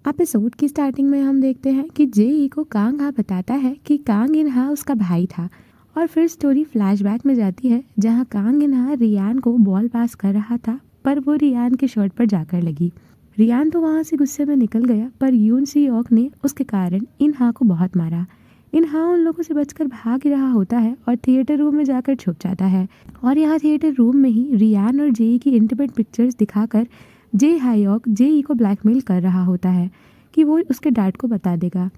Episode की starting में हम देखते हैं कि जेई को कांग हा बताता है कि कांग इन हा उसका भाई था। और फिर स्टोरी फ्लैशबैक में जाती है जहां कांग इन हा रियान को बॉल पास कर रहा था, पर वो रियान के शर्ट पर जाकर लगी। रियान तो वहां से गुस्से में निकल गया, पर यून सी ओक ने उसके कारण इन हा को बहुत मारा। इन हा उन लोगों से बचकर भाग ही रहा होता है और थिएटर रूम में जाकर छुप जाता है। और यहाँ थिएटर रूम में ही रियान और जेई की इंटीमेट पिक्चर्स दिखाकर जे हायॉक जेई को ब्लैकमेल कर रहा होता है कि वो उसके डैड को बता देगा।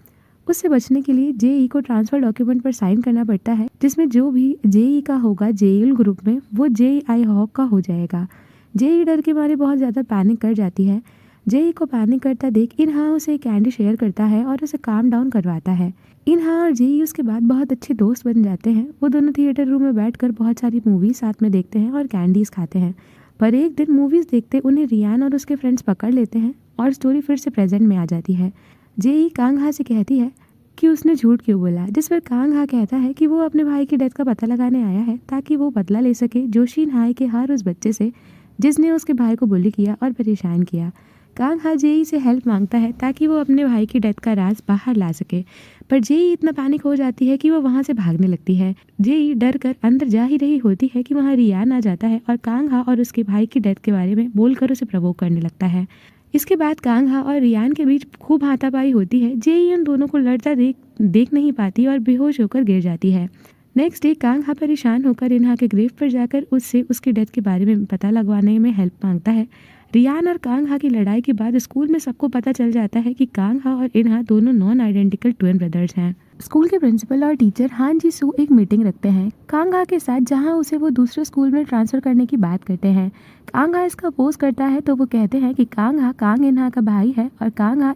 उससे बचने के लिए जेई को ट्रांसफर डॉक्यूमेंट पर साइन करना पड़ता है, जिसमें जो भी जेई का होगा जेईल ग्रुप में वो जेई आई हॉक का हो जाएगा। जेई डर के मारे बहुत ज़्यादा पैनिक कर जाती है। जेई को पैनिक करता देख इनहा उसे कैंडी शेयर करता है और उसे काम डाउन करवाता है। इनहा और जेई उसके बाद बहुत अच्छे दोस्त बन जाते हैं। वो दोनों थिएटर रूम में बैठकर बहुत सारी मूवीज साथ में देखते हैं और कैंडीज खाते हैं। पर एक दिन मूवीज देखते उन्हें रियान और उसके फ्रेंड्स पकड़ लेते हैं और स्टोरी फिर से प्रेजेंट में आ जाती है। जेई कांग हा से कहती है कि उसने झूठ क्यों बोला, जिस पर कांग हा कहता है कि वो अपने भाई की डेथ का पता लगाने आया है ताकि वो बदला ले सके जोशीन हाई के हर उस बच्चे से जिसने उसके भाई को बुली किया और परेशान किया। कांग हा जेई से हेल्प मांगता है ताकि वो अपने भाई की डेथ का राज बाहर ला सके, पर जेई इतना पैनिक हो जाती है कि वो वहां से भागने लगती है। जेई डर कर अंदर जा ही रही होती है कि वहां रियान आ जाता है और कांग हा और उसके भाई की डेथ के बारे में बोलकर उसे प्रवोक करने लगता है। इसके बाद कांग हा और रियान के बीच खूब हाथापाई होती है। जेई उन दोनों को लड़ता देख नहीं पाती और बेहोश होकर गिर जाती है। नेक्स्ट डे कांग हा परेशान होकर इन्हा के ग्रेव पर जाकर उससे उसकी डेथ के बारे में पता लगवाने में हेल्प मांगता है। रियान और कांग हा की लड़ाई के बाद स्कूल में सबको पता चल जाता है कि कांग हा और इन्हा दोनों नॉन आइडेंटिकल ट्विन ब्रदर्स हैं। स्कूल के प्रिंसिपल और टीचर हान जी सू एक मीटिंग रखते हैं कांग हा के साथ, जहां उसे वो दूसरे स्कूल में ट्रांसफर करने की बात करते हैं। कांग हा इसका अपोज करता है तो वो कहते हैं कि कांग हा कांग इन्हा का भाई है और कांग हा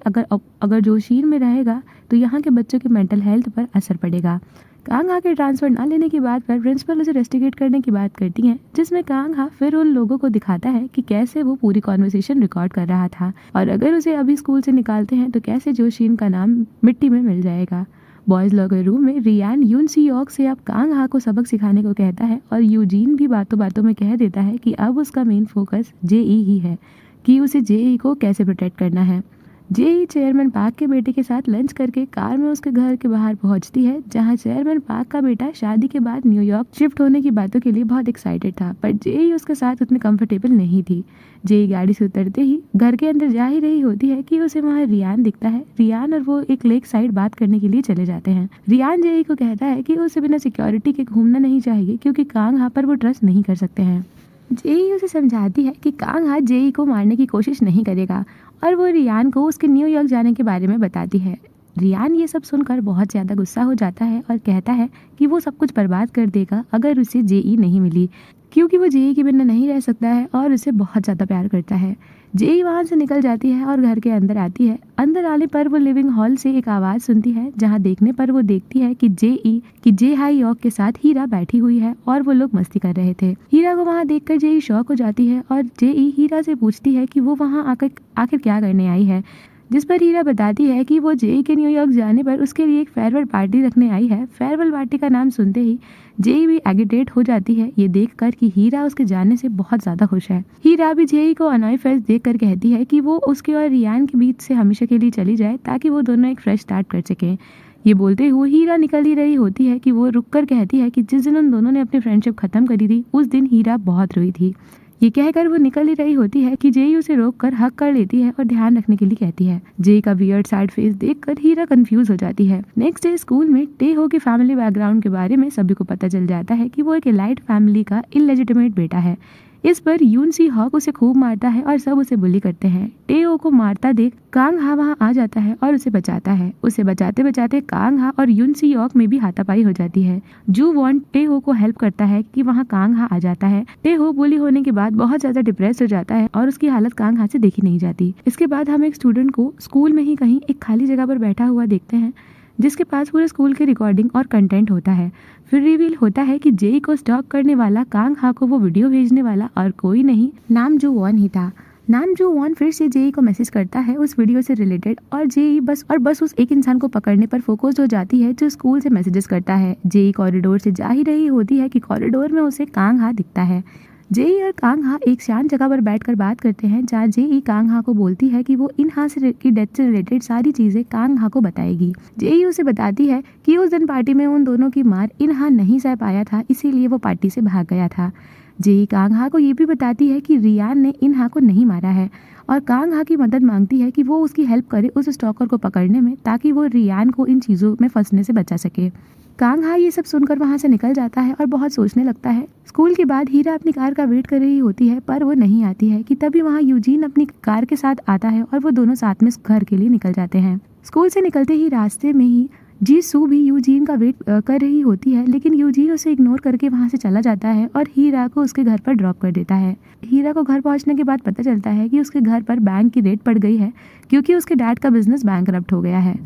अगर जोशीर में रहेगा तो यहाँ के बच्चों की मेंटल हेल्थ पर असर पड़ेगा। कांग हा के ट्रांसफर न लेने की बात पर प्रिंसिपल उसे रेस्टिकेट करने की बात करती हैं, जिसमें कांग हा फिर उन लोगों को दिखाता है कि कैसे वो पूरी कॉन्वर्सेशन रिकॉर्ड कर रहा था और अगर उसे अभी स्कूल से निकालते हैं तो कैसे जोशीन का नाम मिट्टी में मिल जाएगा। बॉयज लॉकर रूम में रियान यून सी ओक से अब कांग हा को सबक सिखाने को कहता है और यूजीन भी बातों बातों में कह देता है कि अब उसका मेन फोकस जेई ही है कि उसे जेई को कैसे प्रोटेक्ट करना है। जेई चेयरमैन पार्क के बेटे के साथ लंच करके कार में उसके घर के बाहर पहुंचती है, जहां चेयरमैन पार्क का बेटा शादी के बाद न्यूयॉर्क शिफ्ट होने की बातों के लिए बहुत एक्साइटेड था, पर जेई उसके साथ उतनी कंफर्टेबल नहीं थी। जेई गाड़ी से उतरते ही घर के अंदर जा ही रही होती है कि उसे वहां रियान दिखता है। रियान और वो एक लेक साइड बात करने के लिए चले जाते हैं। रियान जेई को कहता है कि उसे बिना सिक्योरिटी के घूमना नहीं चाहिए क्योंकि कांग हा पर वो ट्रस्ट नहीं कर सकते हैं। जेई उसे समझाती है कि कांग हा जेई को मारने की कोशिश नहीं करेगा और वो रियान को उसके न्यूयॉर्क जाने के बारे में बताती है। रियान ये सब सुनकर बहुत ज़्यादा गुस्सा हो जाता है और कहता है कि वो सब कुछ बर्बाद कर देगा अगर उसे जेई नहीं मिली, क्योंकि वो जेई के बिना नहीं रह सकता है और उसे बहुत ज़्यादा प्यार करता है। जेई वहाँ से निकल जाती है और घर के अंदर आती है। अंदर आने पर वो लिविंग हॉल से एक आवाज़ सुनती है, जहाँ देखने पर वो देखती है कि जे हाई यॉक के साथ हीरा बैठी हुई है और वो लोग मस्ती कर रहे थे। हीरा को वहाँ देखकर जेई शॉक हो जाती है और जेई हीरा से पूछती है कि वो वहाँ आखिर क्या करने आई है, जिस पर हीरा बताती है कि वो जेई के न्यूयॉर्क जाने पर उसके लिए एक फेयरवेल पार्टी रखने आई है। फेयरवेल पार्टी का नाम सुनते ही जेई भी एगिटेट हो जाती है, ये देखकर कि हीरा उसके जाने से बहुत ज्यादा खुश है। हीरा भी जेई को अनॉय फेस देखकर कहती है कि वो उसके और रियान के बीच से हमेशा के लिए चली जाए ताकि वो दोनों एक फ्रेश स्टार्ट कर सकें। ये बोलते हुए हीरा निकल ही रही होती है कि वो रुककर कहती है कि जिस दिन उन दोनों ने अपनी फ्रेंडशिप खत्म करी थी उस दिन हीरा बहुत रोई थी। ये कहकर वो निकल ही रही होती है कि जेई उसे रोककर हक कर लेती है और ध्यान रखने के लिए कहती है। जेई का वियर्ड सैड फेस देखकर हीरा कंफ्यूज हो जाती है। नेक्स्ट डे स्कूल में टेहो की फैमिली बैकग्राउंड के बारे में सभी को पता चल जाता है कि वो एक एलाइट फैमिली का इलेजिटिमेट बेटा है। इस पर यून सी हॉक उसे खूब मारता है और सब उसे बुली करते हैं। टेओ को मारता देख कांग हा वहाँ आ जाता है और उसे बचाता है। उसे बचाते बचाते कांग हा और यून सी हॉक में भी हाथापाई हो जाती है। जू वॉन टेहो को हेल्प करता है कि वहाँ कांग हा आ जाता है। टेहो बुली होने के बाद बहुत ज्यादा डिप्रेस हो जाता है और उसकी हालत कांग हा से देखी नहीं जाती। इसके बाद हम एक स्टूडेंट को स्कूल में ही कहीं एक खाली जगह पर बैठा हुआ देखते हैं, जिसके पास पूरे स्कूल की रिकॉर्डिंग और कंटेंट होता है। फिर रिवील होता है कि जेई को स्टॉक करने वाला कांग हा को वो वीडियो भेजने वाला और कोई नहीं, नाम जू वॉन ही था। नाम जू वॉन फिर से जेई को मैसेज करता है उस वीडियो से रिलेटेड और जेई बस उस एक इंसान को पकड़ने पर फोकस्ड हो जाती है जो स्कूल से मैसेजेस करता है। जेई कॉरिडोर से जा ही रही होती है कि कॉरिडोर में उसे कांग हा दिखता है। जेई और कांग हा एक शांत जगह पर बैठकर बात करते हैं, जहाँ जेई कांग हा को बोलती है कि वो इन हा की डेथ से रिलेटेड सारी चीजें कांग हा को बताएगी। जेई उसे बताती है कि उस दिन पार्टी में उन दोनों की मार इन हा नहीं सह पाया था, इसीलिए वो पार्टी से भाग गया था। जेई कांग हा को ये भी बताती है कि रियान ने इन हा को नहीं मारा है और कांग हा की मदद मांगती है कि वो उसकी हेल्प करे उस स्टॉकर को पकड़ने में, ताकि वो रियान को इन चीज़ों में फंसने से बचा सके। कांग हा ये सब सुनकर वहाँ से निकल जाता है और बहुत सोचने लगता है। स्कूल के बाद हीरा अपनी कार का वेट कर रही होती है, पर वो नहीं आती है कि तभी वहाँ यूजीन अपनी कार के साथ आता है और वो दोनों साथ में घर के लिए निकल जाते हैं। स्कूल से निकलते ही रास्ते में ही जी सू भी यूजीन का वेट कर रही होती है, लेकिन यूजीन उसे इग्नोर करके वहाँ से चला जाता है और हीरा को उसके घर पर ड्रॉप कर देता है। हीरा को घर पहुँचने के बाद पता चलता है कि उसके घर पर बैंक की रेड पड़ गई है, क्योंकि उसके डैड का बिजनेस बैंकरप्ट हो गया है।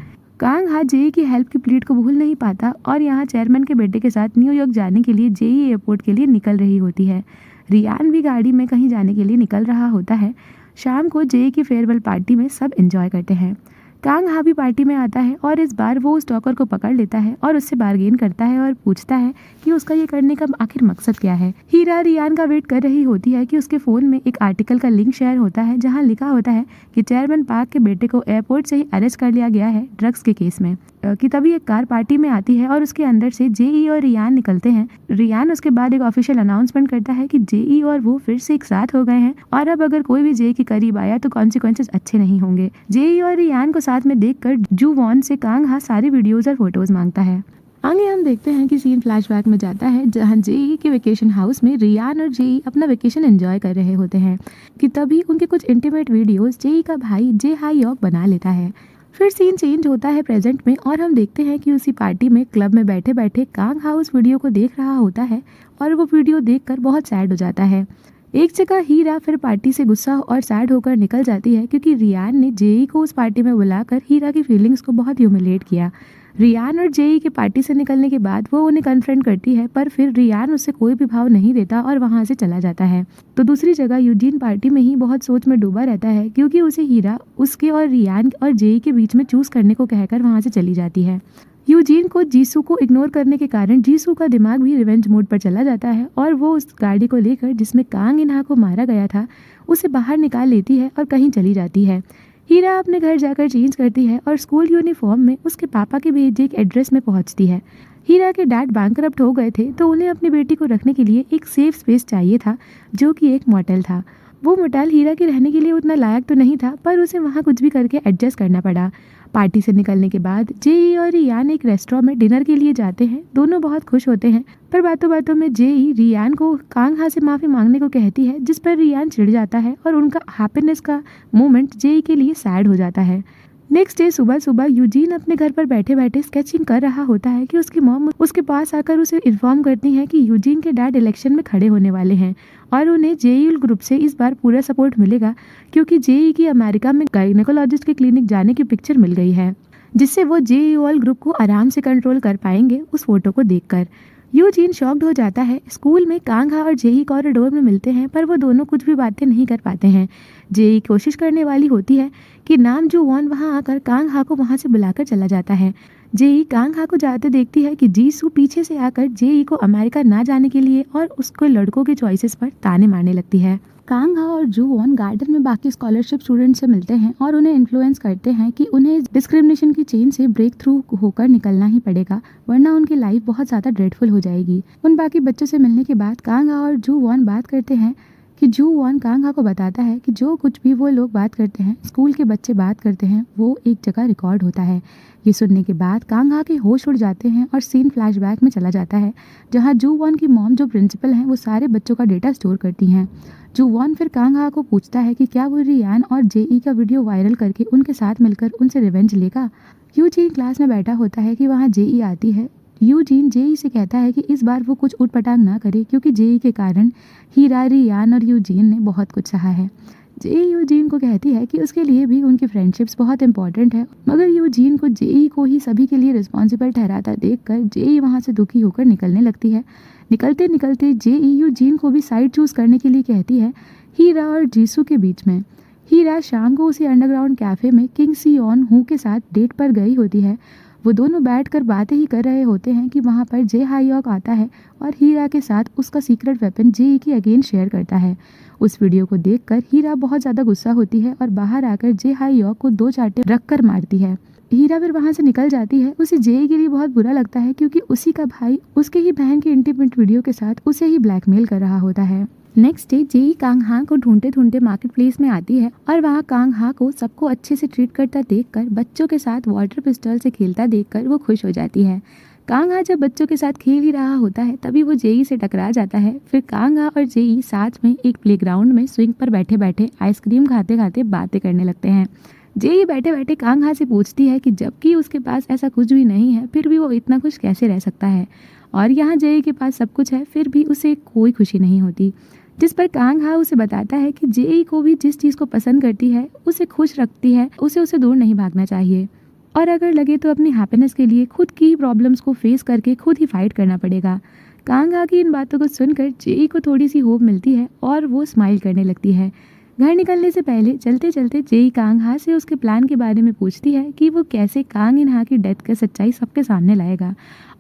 कांग हा जेई की हेल्प की प्लीट को भूल नहीं पाता और यहाँ चेयरमैन के बेटे के साथ न्यूयॉर्क जाने के लिए जेई एयरपोर्ट के लिए निकल रही होती है। रियान भी गाड़ी में कहीं जाने के लिए निकल रहा होता है। शाम को जेई की फेयरवेल पार्टी में सब एंजॉय करते हैं। कांग हा भी पार्टी में आता है और इस बार वो उस स्टॉकर को पकड़ लेता है और उससे बार्गेन करता है और पूछता है कि उसका ये करने का आखिर मकसद क्या है। हीरा रियान का वेट कर रही होती है कि उसके फ़ोन में एक आर्टिकल का लिंक शेयर होता है, जहां लिखा होता है कि चेयरमैन पार्क के बेटे को एयरपोर्ट से ही अरेस्ट कर लिया गया है ड्रग्स के केस में। कि तभी एक कार पार्टी में आती है और उसके अंदर से जेई और रियान निकलते हैं। रियान उसके बाद एक ऑफिशियल अनाउंसमेंट करता है कि जेई और वो फिर से एक साथ हो गए हैं और अब अगर कोई भी जेई के करीब आया तो कॉन्सिक्वेंसेस अच्छे नहीं होंगे। जेई और रियान को साथ में देखकर जू वॉन से कांग हा सारी वीडियोज और फोटोज मांगता है। आगे हम देखते हैं कि सीन फ्लैशबैक में जाता है, जहां जेई के वेकेशन हाउस में रियान और जेई अपना वेकेशन एंजॉय कर रहे होते हैं कि तभी उनके कुछ इंटीमेट वीडियोस जेई का भाई जे हाई यॉक बना लेता है। फिर सीन चेंज होता है प्रेजेंट में और हम देखते हैं कि उसी पार्टी में क्लब में बैठे बैठे कांग हा उस वीडियो को देख रहा होता है और वो वीडियो देखकर बहुत सैड हो जाता है। एक जगह हीरा फिर पार्टी से गुस्सा और सैड होकर निकल जाती है, क्योंकि रियान ने जेई को उस पार्टी में बुलाकर हीरा की फीलिंग्स को बहुत ह्यूमिलेट किया। रियान और जेई के पार्टी से निकलने के बाद वो उन्हें कन्फ्रंट करती है, पर फिर रियान उससे कोई भी भाव नहीं देता और वहां से चला जाता है। तो दूसरी जगह यूजीन पार्टी में ही बहुत सोच में डूबा रहता है, क्योंकि उसे हीरा उसके और रियान और जेई के बीच में चूज करने को कहकर वहां से चली जाती है। यूजीन को जीसू को इग्नोर करने के कारण जीसू का दिमाग भी रिवेंज मोड पर चला जाता है और वो उस गाड़ी को लेकर जिसमें कांग इनहा को मारा गया था उसे बाहर निकाल लेती है और कहीं चली जाती है। हीरा अपने घर जाकर चेंज करती है और स्कूल यूनिफॉर्म में उसके पापा के भेजे एक एड्रेस में पहुंचती है। हीरा के डैड बैंकरप्ट हो गए थे, तो उन्हें अपनी बेटी को रखने के लिए एक सेफ स्पेस चाहिए था, जो कि एक मोटेल था। वो मोटेल हीरा के रहने के लिए उतना लायक तो नहीं था, पर उसे वहाँ कुछ भी करके एडजस्ट करना पड़ा। पार्टी से निकलने के बाद जेई और रियान एक रेस्टोरेंट में डिनर के लिए जाते हैं। दोनों बहुत खुश होते हैं, पर बातों बातों में जेई रियान को कांग हा से माफ़ी मांगने को कहती है, जिस पर रियान चिढ़ जाता है और उनका हैप्पीनेस का मोमेंट जेई के लिए सैड हो जाता है। नेक्स्ट डे सुबह सुबह यूजीन अपने घर पर बैठे बैठे स्केचिंग कर रहा होता है कि उसकी मॉम उसके पास आकर उसे इन्फॉर्म करती है कि यूजीन के डैड इलेक्शन में खड़े होने वाले हैं और उन्हें जेई ग्रुप से इस बार पूरा सपोर्ट मिलेगा, क्योंकि जेई की अमेरिका में गायनेकोलॉजिस्ट के क्लिनिक जाने की पिक्चर मिल गई है, जिससे वो जेई ऑल ग्रुप को आराम से कंट्रोल कर पाएंगे उस फोटो को देखकर। यूजीन शॉक्ड हो जाता है। स्कूल में कांग हा और जेई कॉरिडोर में मिलते हैं, पर वो दोनों कुछ भी बातें नहीं कर पाते हैं। जेई कोशिश करने वाली होती है कि नाम जू वॉन वहाँ आकर कांग हा को वहाँ से बुलाकर चला जाता है। जेई कांग हा को जाते देखती है कि जीसू पीछे से आकर जेई को अमेरिका ना जाने के लिए और उसको लड़कों के चॉइसेस पर ताने मारने लगती है। कांग हा और जू वॉन गार्डन में बाकी स्कॉलरशिप स्टूडेंट से मिलते हैं और उन्हें इन्फ्लुएंस करते हैं कि उन्हें डिस्क्रिमिनेशन की चेन से ब्रेक थ्रू होकर निकलना ही पड़ेगा, वरना उनकी लाइफ बहुत ज़्यादा ड्रेडफुल हो जाएगी। उन बाकी बच्चों से मिलने के बाद कांग हा और जू वॉन बात करते हैं कि जू वॉन कांग हा को बताता है कि जो कुछ भी वो लोग बात करते हैं, स्कूल के बच्चे बात करते हैं, वो एक जगह रिकॉर्ड होता है। ये सुनने के बाद कांग हा के होश उड़ जाते हैं और सीन फ्लैशबैक में चला जाता है, जहाँ जू वॉन की मॉम जो प्रिंसिपल हैं वो सारे बच्चों का डेटा स्टोर करती हैं। जू वॉन फिर कांग हा को पूछता है कि क्या वो रियान और जेई का वीडियो वायरल करके उनके साथ मिलकर उनसे रिवेंज लेगा। यूजीन क्लास में बैठा होता है कि वहाँ जेई आती है। यूजीन जेई से कहता है कि इस बार वो कुछ उटपटांग ना करे, क्योंकि जेई के कारण हीरा, रियान और यूजीन ने बहुत कुछ सहा है। जेई यूजीन को कहती है कि उसके लिए भी उनकी फ्रेंडशिप्स बहुत इंपॉर्टेंट है, मगर यूजीन को जेई को ही सभी के लिए रिस्पॉन्सिबल ठहराता देखकर जेई वहाँ से दुखी होकर निकलने लगती है। निकलते निकलते जेई यूजीन को भी साइड चूज करने के लिए कहती है हीरा और जीसू के बीच में। हीरा शाम को उसी अंडरग्राउंड कैफे में किंग सियोन हू के साथ डेट पर गई होती है। वो दोनों बैठकर बातें ही कर रहे होते हैं कि वहाँ पर जे हाईऑक आता है और हीरा के साथ उसका सीक्रेट वेपन जेई के अगेंस्ट शेयर करता है। उस वीडियो को देखकर हीरा बहुत ज़्यादा गुस्सा होती है और बाहर आकर जे हाईऑक को 2 चांटे रख कर मारती है। हीरा फिर वहाँ से निकल जाती है। उसे जेई के लिए बहुत बुरा लगता है क्योंकि उसी का भाई उसके ही बहन के इंटीमेट वीडियो के साथ उसे ही ब्लैकमेल कर रहा होता है। नेक्स्ट डे जेई कांग हा को ढूंढते ढूंढते मार्केट प्लेस में आती है और वहाँ कांग हा को सबको अच्छे से ट्रीट करता देखकर, बच्चों के साथ वाटर पिस्टल से खेलता देखकर वो खुश हो जाती है। कांग हा जब बच्चों के साथ खेल ही रहा होता है तभी वो जेई से टकरा जाता है। फिर कांग हा और जेई साथ में एक प्लेग्राउंड में स्विंग पर बैठे बैठे आइसक्रीम खाते खाते बातें करने लगते हैं। जेई बैठे बैठे कांग हा से पूछती है कि जबकि उसके पास ऐसा कुछ भी नहीं है फिर भी वो इतना खुश कैसे रह सकता है, और यहाँ जेई के पास सब कुछ है फिर भी उसे कोई खुशी नहीं होती। जिस पर कांग हा उसे बताता है कि जेई को भी जिस चीज़ को पसंद करती है, उसे खुश रखती है, उसे दूर नहीं भागना चाहिए, और अगर लगे तो अपनी हैप्पीनेस के लिए खुद की प्रॉब्लम्स को फेस करके खुद ही फाइट करना पड़ेगा। कांग हा की इन बातों को सुनकर जेई को थोड़ी सी होप मिलती है और वो स्माइल करने लगती है। घर निकलने से पहले चलते चलते जेई कांग हा से उसके प्लान के बारे में पूछती है कि वो कैसे कांग इन हा की डेथ का सच्चाई सबके सामने लाएगा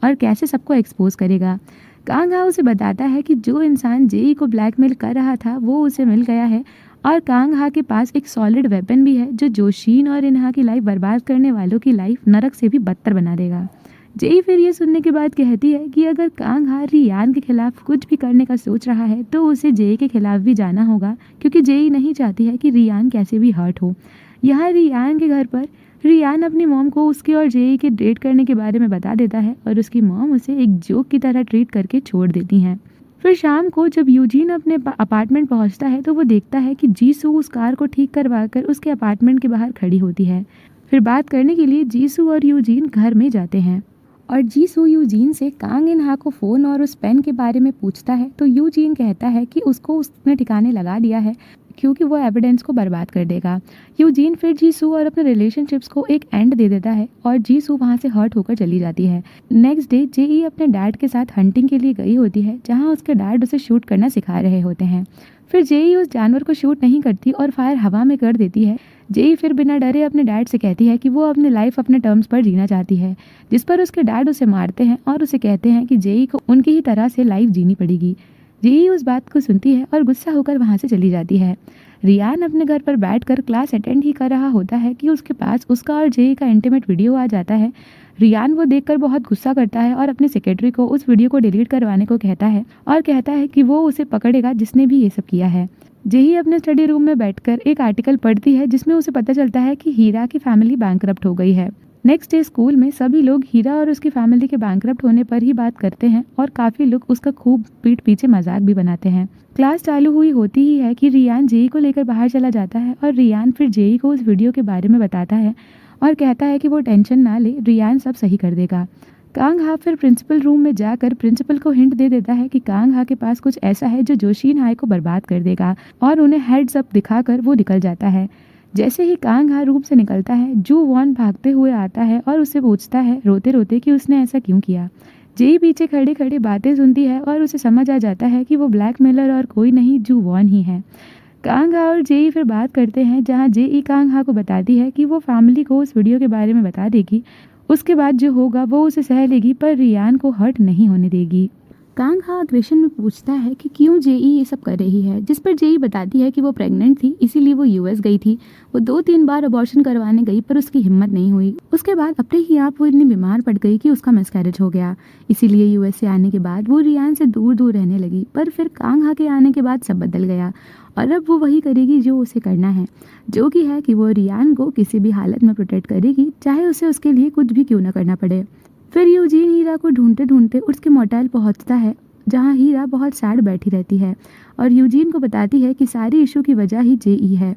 और कैसे सबको एक्सपोज करेगा। कांग हा उसे बताता है कि जो इंसान जेई को ब्लैकमेल कर रहा था वो उसे मिल गया है और कांग हा के पास एक सॉलिड वेपन भी है जो जोशीन और इन्हा की लाइफ बर्बाद करने वालों की लाइफ नरक से भी बदतर बना देगा। जेई फिर ये सुनने के बाद कहती है कि अगर कांग हा रियान के खिलाफ कुछ भी करने का सोच रहा है तो उसे जेई के खिलाफ भी जाना होगा, क्योंकि जेई नहीं चाहती है कि रियान कैसे भी हर्ट हो। यहाँ रियान के घर पर रियान अपनी मॉम को उसके और जेई के डेट करने के बारे में बता देता है और उसकी मॉम उसे एक जोक की तरह ट्रीट करके छोड़ देती हैं। फिर शाम को जब यूजीन अपने अपार्टमेंट पहुंचता है तो वो देखता है कि जीसू उस कार को ठीक करवा कर उसके अपार्टमेंट के बाहर खड़ी होती है। फिर बात करने के लिए जीसू और यूजीन घर में जाते हैं और जीसू यूजीन से कांग इन हा को फ़ोन और उस पेन के बारे में पूछता है तो यूजीन कहता है कि उसको उसने ठिकाने लगा दिया है क्योंकि वो एविडेंस को बर्बाद कर देगा। यूजीन फिर जीसू और अपने रिलेशनशिप्स को एक एंड दे देता है और जीसू वहाँ से हर्ट होकर चली जाती है। नेक्स्ट डे जेई अपने डैड के साथ हंटिंग के लिए गई होती है जहाँ उसके डैड उसे शूट करना सिखा रहे होते हैं। फिर जेई उस जानवर को शूट नहीं करती और फायर हवा में कर देती है। जेई फिर बिना डरे अपने डैड से कहती है कि वो अपनी लाइफ अपने टर्म्स पर जीना चाहती है, जिस पर उसके डैड उसे मारते हैं और उसे कहते हैं कि जेई को उनकी ही तरह से लाइफ जीनी पड़ेगी। जेई उस बात को सुनती है और गुस्सा होकर वहाँ से चली जाती है। रियान अपने घर पर बैठकर क्लास अटेंड ही कर रहा होता है कि उसके पास उसका और जेई का इंटीमेट वीडियो आ जाता है। रियान वो देखकर बहुत गुस्सा करता है और अपने सेक्रेटरी को उस वीडियो को डिलीट करवाने को कहता है और कहता है कि वो उसे पकड़ेगा जिसने भी ये सब किया है। जेई अपने स्टडी रूम में बैठकर एक आर्टिकल पढ़ती है जिसमें उसे पता चलता है कि हीरा की फैमिली बैंकरप्ट हो गई है। नेक्स्ट डे स्कूल में सभी लोग हीरा और उसकी फैमिली के बैंकरप्ट होने पर ही बात करते हैं और काफ़ी लोग उसका खूब पीठ पीछे मजाक भी बनाते हैं। क्लास चालू हुई होती ही है कि रियान जेई को लेकर बाहर चला जाता है और रियान फिर जेई को उस वीडियो के बारे में बताता है और कहता है कि वो टेंशन ना ले, रियान सब सही कर देगा। कांग हा फिर प्रिंसिपल रूम में जाकर प्रिंसिपल को हिंट दे देता है कि कांग हा के पास कुछ ऐसा है जो जोशीन हाई को बर्बाद कर देगा और उन्हें हेड्स अप दिखाकर वो निकल जाता है। जैसे ही कांग हा रूम से निकलता है जू वॉन भागते हुए आता है और उससे पूछता है रोते रोते कि उसने ऐसा क्यों किया। जेई पीछे खड़े खड़े बातें सुनती है और उसे समझ आ जाता है कि वो ब्लैकमेलर और कोई नहीं जू वॉन ही है। कांग हा और जेई फिर बात करते हैं जहाँ जेई कांग हा को बताती है कि वो फैमिली को उस वीडियो के बारे में बता देगी, उसके बाद जो होगा वो उसे सह लेगी पर रियान को हर्ट नहीं होने देगी। कांग हा अग्रेशन में पूछता है कि क्यों जेई ये सब कर रही है, जिस पर जेई बताती है कि वो प्रेग्नेंट थी इसीलिए वो यूएस गई थी। वो 2-3 बार अबॉर्शन करवाने गई पर उसकी हिम्मत नहीं हुई। उसके बाद अपने ही आप वो इतनी बीमार पड़ गई कि उसका मिसकैरेज हो गया। इसीलिए यूएस से आने के बाद वो रियान से दूर दूर रहने लगी। पर फिर कांग हा के आने के बाद सब बदल गया और अब वो वही करेगी जो उसे करना है, जो कि है कि वो रियान को किसी भी हालत में प्रोटेक्ट करेगी, चाहे उसे उसके लिए कुछ भी क्यों ना करना पड़े। फिर यूजीन हीरा को ढूंढते ढूंढते उसके मोटेल पहुंचता है जहां हीरा बहुत सैड बैठी रहती है और यूजीन को बताती है कि सारी इशू की वजह ही जेई है।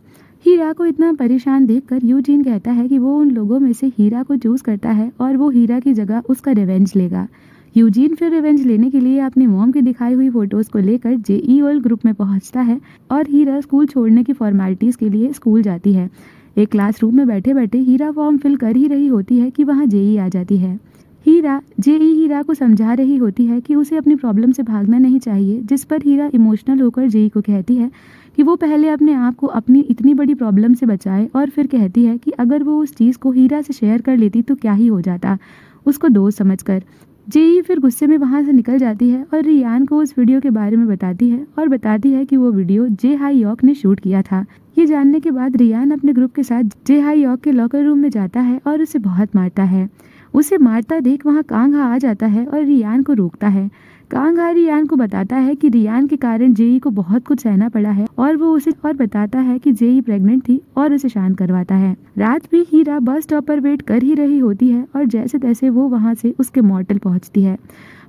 हीरा को इतना परेशान देखकर यूजीन कहता है कि वो उन लोगों में से हीरा को चूज करता है और वो हीरा की जगह उसका रिवेंज लेगा। यूजीन फिर रिवेंज लेने के लिए अपनी मॉम की दिखाई हुई फोटोज को लेकर जेईओएल ग्रुप में पहुंचता है और हीरा स्कूल छोड़ने की फॉर्मेलिटीज के लिए स्कूल जाती है। एक क्लासरूम में बैठे बैठे हीरा फॉर्म फिल कर ही रही होती है कि वहाँ जेई आ जाती है। जेई हीरा को समझा रही होती है कि उसे अपनी प्रॉब्लम से भागना नहीं चाहिए, जिस पर हीरा इमोशनल होकर जेई को कहती है कि वो पहले अपने आप को अपनी इतनी बड़ी प्रॉब्लम से बचाए, और फिर कहती है कि अगर वो उस चीज़ को हीरा से शेयर कर लेती तो क्या ही हो जाता, उसको दोस्त समझकर। जेई फिर गुस्से में वहाँ से निकल जाती है और रियान को उस वीडियो के बारे में बताती है और बताती है कि वो वीडियो जे हाई यॉक ने शूट किया था। ये जानने के बाद रियान अपने ग्रुप के साथ जे हाई यॉक के लॉकर रूम में जाता है और उसे बहुत मारता है। उसे मारता देख वहाँ कांग हा आ जाता है और रियान को रोकता है। कांग हा रियान को बताता है कि रियान के कारण जेई को बहुत कुछ सहना पड़ा है, और वो उसे और बताता है कि जेई प्रेग्नेंट थी और उसे शांत करवाता है। रात भी हीरा बस स्टॉप पर वेट कर ही रही होती है और जैसे तैसे वो वहाँ से उसके मॉडल पहुँचती है।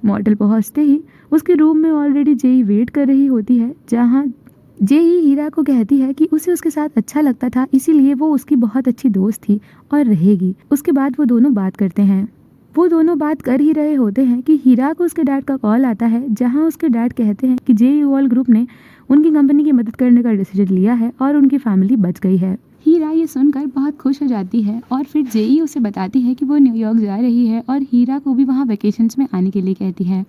मॉडल पहुँचते ही उसके रूम में ऑलरेडी जेई वेट कर रही होती है, जहाँ जेई हीरा को कहती है कि उसे उसके साथ अच्छा लगता था, इसीलिए वो उसकी बहुत अच्छी दोस्त थी और रहेगी। उसके बाद वो दोनों बात करते हैं। वो दोनों बात कर ही रहे होते हैं कि हीरा को उसके डैड का कॉल आता है, जहां उसके डैड कहते हैं कि जेई वॉल ग्रुप ने उनकी कंपनी की मदद करने का डिसीजन लिया है और उनकी फैमिली बच गई है। हीरा ये सुनकर बहुत खुश हो जाती है और फिर जेई उसे बताती है कि वो न्यूयॉर्क जा रही है और हीरा को भी वहाँ वेकेशंस में आने के लिए कहती है।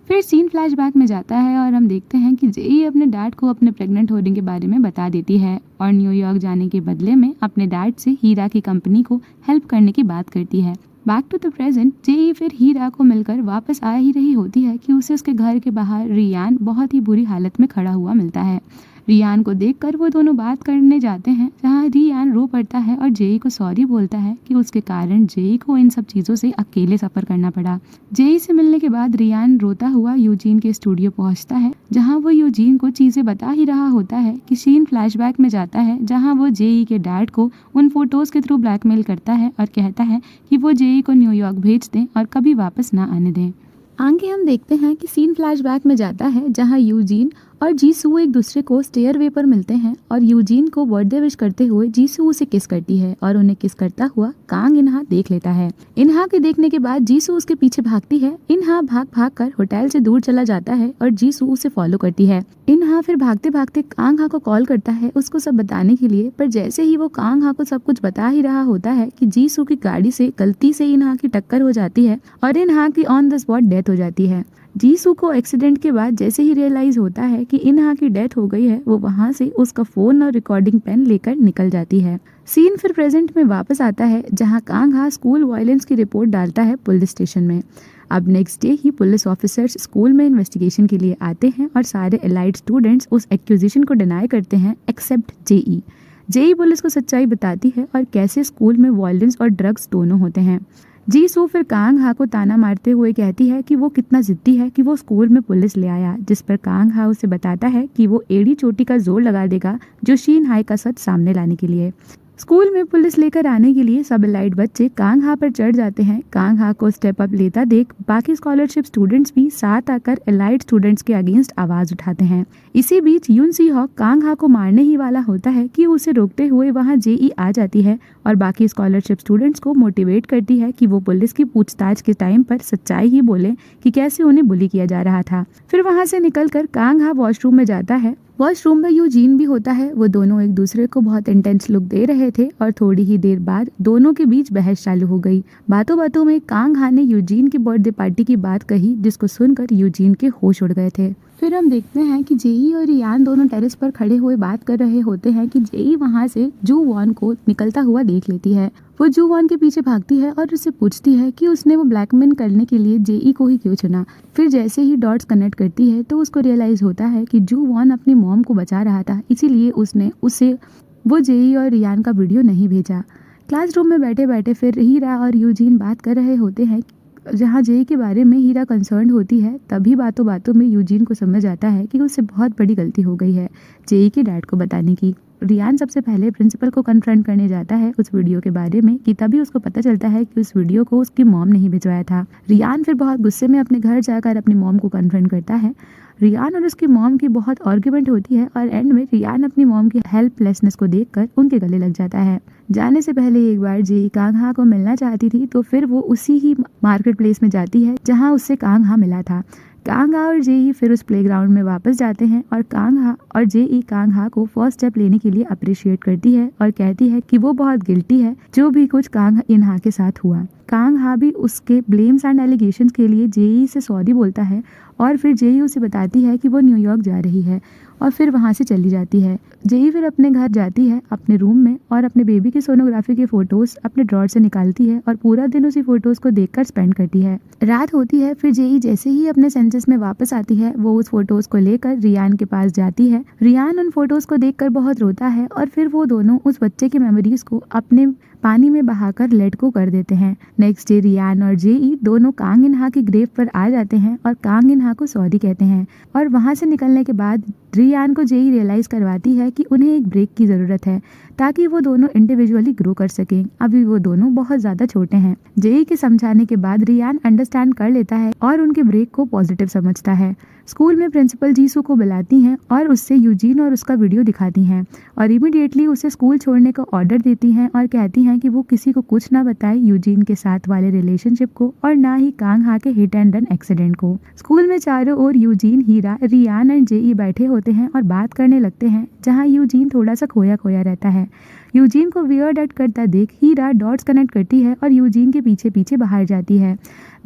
फिर सीन फ्लैशबैक में जाता है और हम देखते हैं कि जेई अपने डैड को अपने प्रेग्नेंट होने के बारे में बता देती है और न्यूयॉर्क जाने के बदले में अपने डैड से हीरा की कंपनी को हेल्प करने की बात करती है। बैक टू द प्रेजेंट, जेई फिर हीरा को मिलकर वापस आ ही रही होती है कि उसे उसके घर के बाहर रियान बहुत ही बुरी हालत में खड़ा हुआ मिलता है। रियान को देखकर वो दोनों बात करने जाते हैं, जहाँ रियान रो पड़ता है और जेई को सॉरी बोलता है कि उसके कारण जेई को इन सब चीज़ों से अकेले सफ़र करना पड़ा। जेई से मिलने के बाद रियान रोता हुआ यूजीन के स्टूडियो पहुंचता है, जहां वो यूजीन को चीज़ें बता ही रहा होता है कि सीन फ्लैशबैक में जाता है, जहां वो जेई के डैड को उन फोटोज़ के थ्रू ब्लैकमेल करता है और कहता है कि वो जेई को न्यूयॉर्क भेज दें और कभी वापस ना आने दें। आगे हम देखते हैं कि सीन फ्लैशबैक में जाता है, जहां यूजीन और जीसू एक दूसरे को स्टेयरवे पर मिलते हैं और यूजीन को बर्थडे विश करते हुए जीसू उसे किस करती है और उन्हें किस करता हुआ कांग इन्हा देख लेता है। इन्हा के देखने के बाद जीसू उसके पीछे भागती है। इन्हा भाग भाग कर होटल से दूर चला जाता है और जीसू उसे फॉलो करती है। इन्हा फिर भागते भागते कांग हा को कॉल करता है उसको सब बताने के लिए, पर जैसे ही वो कांग हा को सब कुछ बता ही रहा होता है कि जीसू की गाड़ी से गलती से इन्हा की टक्कर हो जाती है और इन्हा की ऑन द स्पॉट डेथ हो जाती है। जीसू को एक्सीडेंट के बाद जैसे ही रियलाइज होता है कि इन्हा की डेथ हो गई है, वो वहाँ से उसका फोन और रिकॉर्डिंग पेन लेकर निकल जाती है। सीन फिर प्रेजेंट में वापस आता है, जहाँ कांग हा स्कूल वायलेंस की रिपोर्ट डालता है पुलिस स्टेशन में। अब नेक्स्ट डे ही पुलिस ऑफिसर्स स्कूल में इन्वेस्टिगेशन के लिए आते हैं और सारे एलाइड स्टूडेंट्स उस एक्यूजिशन को डिनाई करते हैं एक्सेप्ट जेई। जेई पुलिस को सच्चाई बताती है और कैसे स्कूल में वायलेंस और ड्रग्स दोनों होते हैं। जीसू फिर कांग हा को ताना मारते हुए कहती है कि वो कितना जिद्दी है कि वो स्कूल में पुलिस ले आया, जिस पर कांग हा उसे बताता है कि वो एड़ी चोटी का जोर लगा देगा जो शीन हाई का सच सामने लाने के लिए। स्कूल में पुलिस लेकर आने के लिए सब एलाइड बच्चे कांग हा पर चढ़ जाते हैं। कांग हा को स्टेप अप लेता देख बाकी स्कॉलरशिप स्टूडेंट्स भी साथ आकर एलाइड स्टूडेंट्स के अगेंस्ट आवाज उठाते हैं। इसी बीच यून सी हॉक कांग हा को मारने ही वाला होता है कि उसे रोकते हुए वहां जेई आ जाती है और बाकी स्कॉलरशिप स्टूडेंट्स को मोटिवेट करती है कि वो पुलिस की पूछताछ के टाइम पर सच्चाई ही बोले कि कैसे उन्हें बुली किया जा रहा था। फिर वहां से निकलकर कांग हा वॉशरूम में जाता है। वॉशरूम में यूजीन भी होता है। वो दोनों एक दूसरे को बहुत इंटेंस लुक दे रहे थे और थोड़ी ही देर बाद दोनों के बीच बहस चालू हो गई। बातों बातों में कांग हा ने यूजीन की बर्थडे पार्टी की बात कही, जिसको सुनकर यूजीन के होश उड़ गए थे। फिर हम देखते हैं कि जेई और रियान दोनों टेरेस पर खड़े हुए बात कर रहे होते हैं कि जेई वहां से जू वॉन को निकलता हुआ देख लेती है। वो जू वॉन के पीछे भागती है और उससे पूछती है कि उसने वो ब्लैकमेल करने के लिए जेई को ही क्यों चुना। फिर जैसे ही डॉट्स कनेक्ट करती है तो उसको रियलाइज होता है कि जू वॉन अपनी मॉम को बचा रहा था, इसीलिए उसने उसे वो जेई और रियान का वीडियो नहीं भेजा। क्लासरूम में बैठे बैठे फिर हीरा और यूजीन बात कर रहे होते हैं, जहाँ जेई के बारे में हीरा कंसर्न होती है। तभी बातों बातों में यूजीन को समझ आता है कि उससे बहुत बड़ी गलती हो गई है जेई के डैड को बताने की। रियान सबसे पहले प्रिंसिपल को कन्फ्रंट करने जाता है उस वीडियो के बारे में कि तभी उसको पता चलता है कि उस वीडियो को उसकी मॉम ने ही भिजवाया था। रियान फिर बहुत गुस्से में अपने घर जाकर अपनी मॉम को कन्फ्रंट करता है। रियान और उसकी मॉम की बहुत आर्ग्यूमेंट होती है और एंड में रियान अपनी मॉम की हेल्पलेसनेस को देखकर उनके गले लग जाता है। जाने से पहले एक बार जेई कांग हा को मिलना चाहती थी, तो फिर वो उसी ही मार्केट प्लेस में जाती है जहाँ उससे कांग हा मिला था। कांग हा और जेई फिर उस प्लेग्राउंड में वापस जाते हैं और कांग हा और जेई कांग हा को फर्स्ट स्टेप लेने के लिए अप्रिशिएट करती है और कहती है कि वो बहुत गिल्टी है जो भी कुछ कांग इन्हा के साथ हुआ। कांग हा भी उसके ब्लेम्स एंड एलिगेशंस के लिए जेई से सॉरी बोलता है और फिर जेई उसे बताती है कि वो न्यूयॉर्क जा रही है और फिर वहाँ से चली जाती है। जेई फिर अपने घर जाती है अपने रूम में और अपने बेबी की सोनोग्राफी के फोटोज अपने ड्रॉर से निकालती है और पूरा दिन उसी फोटोज को देखकर स्पेंड करती है। रात होती है, फिर जेई जैसे ही अपने सेंसेस में वापस आती है वो उस फोटोज को लेकर रियान के पास जाती है। रियान उन फोटोज को देखकर बहुत रोता है और फिर वो दोनों उस बच्चे की मेमोरीज को अपने पानी में बहाकर लेट को कर देते हैं। नेक्स्ट डे रियान और जेई दोनों कांग इनहा की ग्रेव पर आ जाते हैं और कांग इनहा को सॉरी कहते हैं और वहां से निकलने के बाद रियान को जेई रियलाइज करवाती है कि उन्हें एक ब्रेक की जरूरत है ताकि वो दोनों इंडिविजुअली ग्रो कर सकें। अभी वो दोनों बहुत ज्यादा छोटे हैं। जेई के समझाने के बाद रियान अंडरस्टैंड कर लेता है और उनके ब्रेक को पॉजिटिव समझता है। स्कूल में प्रिंसिपल जीसू को बुलाती हैं और उससे यूजीन और उसका वीडियो दिखाती हैं और इमीडिएटली उसे स्कूल छोड़ने का ऑर्डर देती हैं और कहती हैं कि वो किसी को कुछ ना बताए यूजीन के साथ वाले रिलेशनशिप को और ना ही कांग हा के हिट एंड रन एक्सीडेंट को। स्कूल में चारों ओर यूजीन, हीरा, रियान एंड जेई बैठे होते हैं और बात करने लगते हैं, जहाँ यूजीन थोड़ा सा खोया खोया रहता है। यूजीन को वियर्ड एक्ट करता देख हीरा डॉट्स कनेक्ट करती है और यूजीन के पीछे पीछे बाहर जाती है।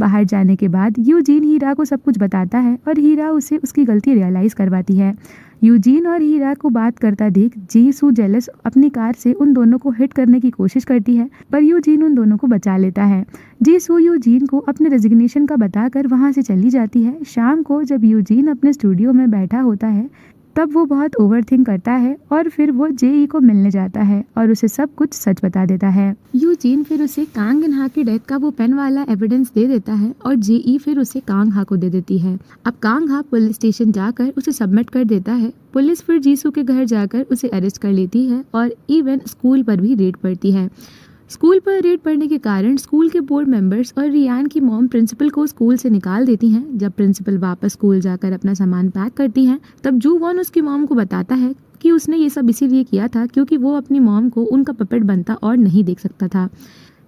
बाहर जाने के बाद यूजीन हीरा को सब कुछ बताता है और हीरा उसे उसकी गलती रियलाइज करवाती है। यूजीन और हीरा को बात करता देख जीसू जेलस अपनी कार से उन दोनों को हिट करने की कोशिश करती है, पर यूजीन उन दोनों को बचा लेता है। जीसू यूजीन को अपने रेजिग्नेशन का बताकर वहां से चली जाती है। शाम को जब यूजीन अपने स्टूडियो में बैठा होता है तब वो बहुत ओवरथिंक करता है और फिर वो जेई को मिलने जाता है और उसे सब कुछ सच बता देता है। यूजीन फिर उसे कांग इनहा की डेथ का वो पेन वाला एविडेंस दे देता है और जेई फिर उसे कांग हा को दे देती है। अब कांग हा पुलिस स्टेशन जाकर उसे सबमिट कर देता है। पुलिस फिर जीसू के घर जाकर उसे अरेस्ट कर लेती है और इवन स्कूल पर भी रेड पड़ती है। स्कूल पर रेड पड़ने के कारण स्कूल के बोर्ड मेंबर्स और रियान की मॉम प्रिंसिपल को स्कूल से निकाल देती हैं। जब प्रिंसिपल वापस स्कूल जाकर अपना सामान पैक करती हैं, तब जू वॉन उसकी मॉम को बताता है कि उसने ये सब इसीलिए किया था क्योंकि वो अपनी मॉम को उनका पपेट बनता और नहीं देख सकता था।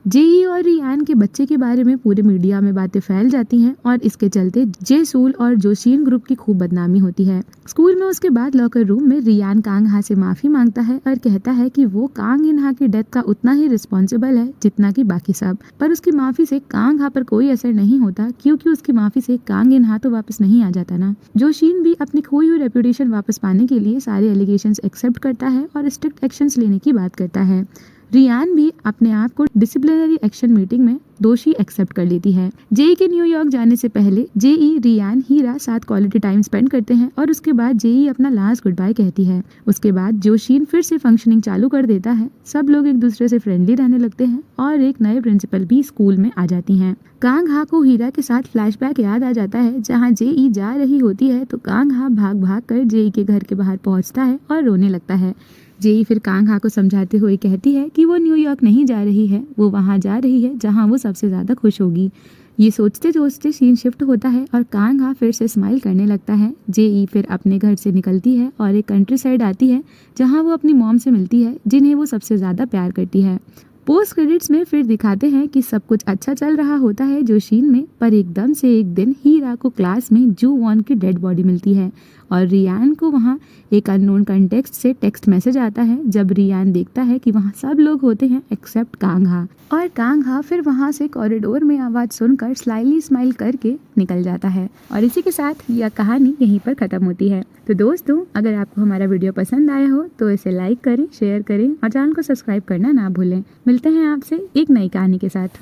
जेई और रियान के बच्चे के बारे में पूरे मीडिया में बातें फैल जाती हैं और इसके चलते जेसूल और जोशीन ग्रुप की खूब बदनामी होती है। स्कूल में उसके बाद लॉकर रूम में रियान कांग हा से माफी मांगता है और कहता है कि वो कांग इनहा की डेथ का उतना ही रिस्पॉन्सिबल है जितना कि बाकी सब, पर उसकी माफी से कांग हा पर कोई असर नहीं होता क्योंकि उसकी माफी से कांग इनहा तो वापस नहीं आ जाता ना। जोशीन भी अपनी खोई हुई रेपुटेशन वापस पाने के लिए सारे एलिगेशंस एक्सेप्ट करता है और स्ट्रिक्ट एक्शंस लेने की बात करता है। रियान भी अपने आप को डिसिप्लिनरी एक्शन मीटिंग में दोषी एक्सेप्ट कर लेती है। जेई के न्यूयॉर्क जाने से पहले जेई, रियान, हीरा साथ क्वालिटी टाइम स्पेंड करते हैं और उसके बाद जेई अपना लास्ट गुड बाय कहती है। उसके बाद जोशीन फिर से फंक्शनिंग चालू कर देता है। सब लोग एक दूसरे से फ्रेंडली रहने लगते हैं और एक नए प्रिंसिपल भी स्कूल में आ जाती हैं। कांग हा को हीरा के साथ फ्लैशबैक याद आ जाता है, जहाँ जेई जा रही होती है तो कांग हा भाग भाग कर जेई के घर के बाहर पहुंचता है और रोने लगता है। जेई फिर कांग हा को समझाते हुए कहती है कि वो न्यूयॉर्क नहीं जा रही है, वो वहाँ जा रही है जहाँ वो सबसे ज़्यादा खुश होगी। ये सोचते सोचते सीन शिफ्ट होता है और कांग हा फिर से स्माइल करने लगता है। जेई फिर अपने घर से निकलती है और एक कंट्री साइड आती है जहाँ वो अपनी मॉम से मिलती है, जिन्हें वो सबसे ज़्यादा प्यार करती है। पोस्ट क्रेडिट्स में फिर दिखाते हैं कि सब कुछ अच्छा चल रहा होता है जोशीन में, पर एकदम से एक दिन हीरा को क्लास में जू वॉन की डेड बॉडी मिलती है और रियान को वहाँ एक अननोन कंटेक्स्ट से टेक्स्ट मैसेज आता है। जब रियान देखता है कि वहाँ सब लोग होते हैं एक्सेप्ट कांग हा, और कांग हा फिर वहाँ से कॉरिडोर में आवाज़ सुनकर स्लाइली स्माइल करके निकल जाता है। और इसी के साथ यह कहानी यहीं पर ख़त्म होती है। तो दोस्तों, अगर आपको हमारा वीडियो पसंद आया हो तो इसे लाइक करें, शेयर करें और चैनल को सब्सक्राइब करना ना भूलें। मिलते हैं आपसे एक नई कहानी के साथ।